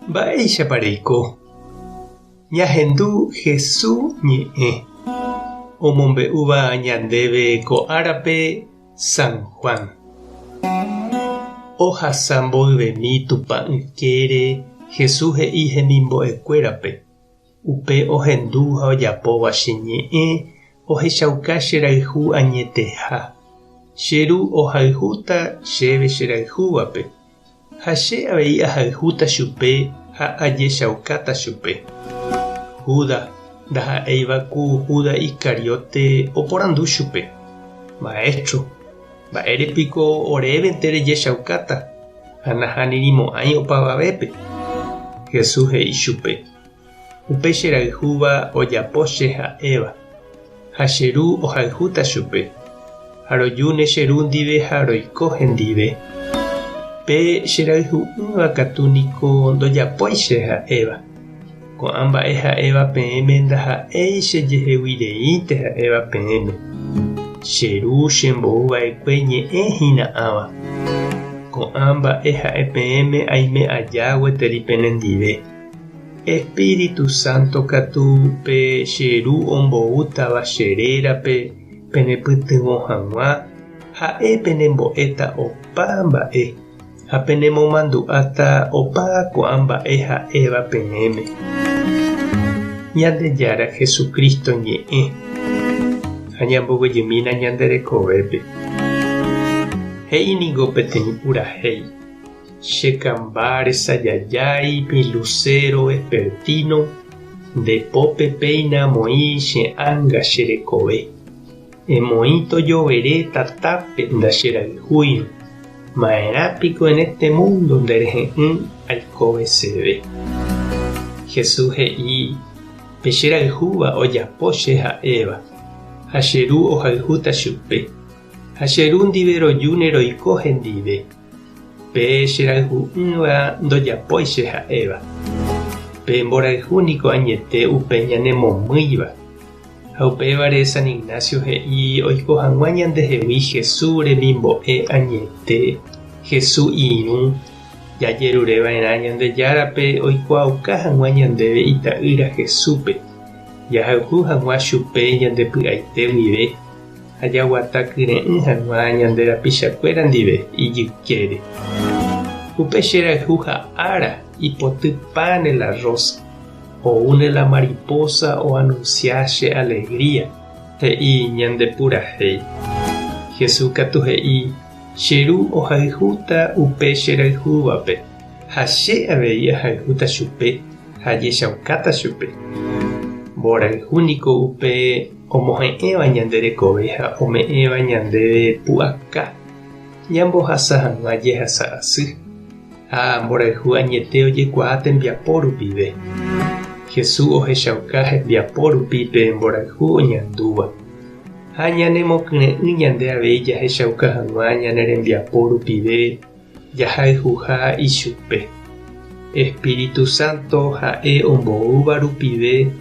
Mba'éichapareiko. Ñahendu Jesús ñe'ẽ omombe'úva ñandéve ko árape San Juan. Ohasa mboyvemi tupã'ykére Jesús he'i hemimbo'ekuérape. Upe ohendu ha ojapóva che ñe'ẽ ohechauka che rayhu añeteha. Che ru ohayhúta chéve che rayhúvape. Ha che avei ahayhúta chupe ha ajechaukáta chupe. Judas ndaha'éivaku Judas Iscariote oporandu chupe. Maestro, mba'érepiko orévente rejechaukáta ha nahánirimo'ãi opavavépe. Jesús he'i chupe. Upe che rayhúva ojapo che ha'éva. Ha che ru ohayhúta chupe. Ha rojúne che ru ndive ha roiko hendive. Pe che rayhu'ỹva katu niko ndojapói che ha'éva. Ko'ã mba'e ha'éva peẽme ndaha'éi chejeheguireíte ha'éva peẽme. Che ru chembo'uva'ekue ñe'ẽ hina'ãva. Ko'ã mba'e ha'e peẽme aime aja gueteri penendive. Espíritu Santo katu pe che ru omboútava cherérape penepytyvõ hag̃ua ha'e penembo'éta opa mba'e ha penemomandu'áta opa ko'ã mba'e ha'éva peẽme. Ñandejára Jesucristo ñe'ẽ ha ñamboguejymína ñanderekovépe. He'íniko peteĩ purahéi. Chekamba resajajái pilucero vespertino ndepópe péina moĩ che ánga cherekove. Emoĩ tojovere tatápe ndacherayhúirõ. Maerãpiko en este mundo nderehe'ỹ aikoveceve. Jesús he'i pe che rayhúva ojapo che ha'éva. Ha che ru ohayhúta chupe. Ha che ru ndive rojúne roiko hendive. Pe che rayhu'ỹva ndojapói che ha'éva. Pe mborayhúniko añete upe ñanemomýiva. Ha upévare San Ignacio he'i oiko hag̃ua ñandehegui Jesús remimbo'e añete Jesús irũ jajerureva'erã Ñandejárape oikuaauka hag̃ua ñandéve ita'ýra Jesúspe. Jahayhu hag̃ua chupe ñandepy'aite guive ha jaguata kyre'ỹ hag̃ua ñande rapichakuéra ndive ijykére. Upe che rayhu ha ára ipoty pan en la rosa o une la mariposa o anunciache alegría he'i ñandepurahéi. Jesús katu he'i che ru ohayhúta upe che rayhúvape ha che avei ahayhúta chupe ha jechaukáta chupe. Mborayhúniko upe omohe'ẽva ñanderekove ha ome'ẽva ñandéve pu'aka ñambohasa hag̃ua jehasa asy ha mborayhu añete ojekuaa tembiapo rupive. Jesús ohechauka hembiapo rupi pe mborayhu oñandúva. Ha ñanemokyre'ỹ ñande avei jahechauka hag̃ua ñanerembiapo rupive jahayhuha ichupe. Espíritu Santo ha'e omboúva rupive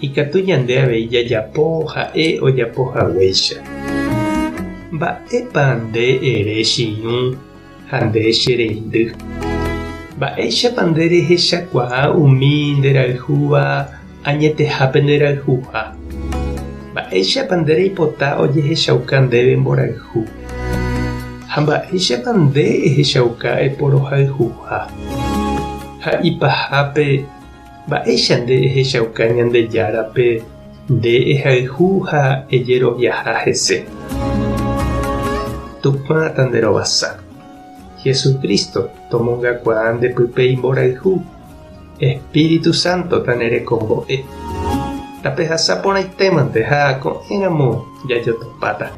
ikatu ñande avei jajapo ha'e ojapohaguéicha. Mba'épa nde ere chiñu ha nde chereindy. Mba'éichapa nde rehechakuaa umi nderayhúva añetehápe nderayhuha. Mba'éichapa nde reipota ojehechauka ndéve mborayhu. Ha mba'éichapa nde ehechauka eporohayhuha. Ha ipahápe mba'éicha nde ehechauka Ñandejárape nde ehayhu ha ejeroviaha hese. Tupãta nderovasa. Jesucristo tomongakuaa ndepype imborayhu. Espíritu Santo tanerekombo'e. Tape hasapórãitémante ha ko'ẽramo jajotopáta.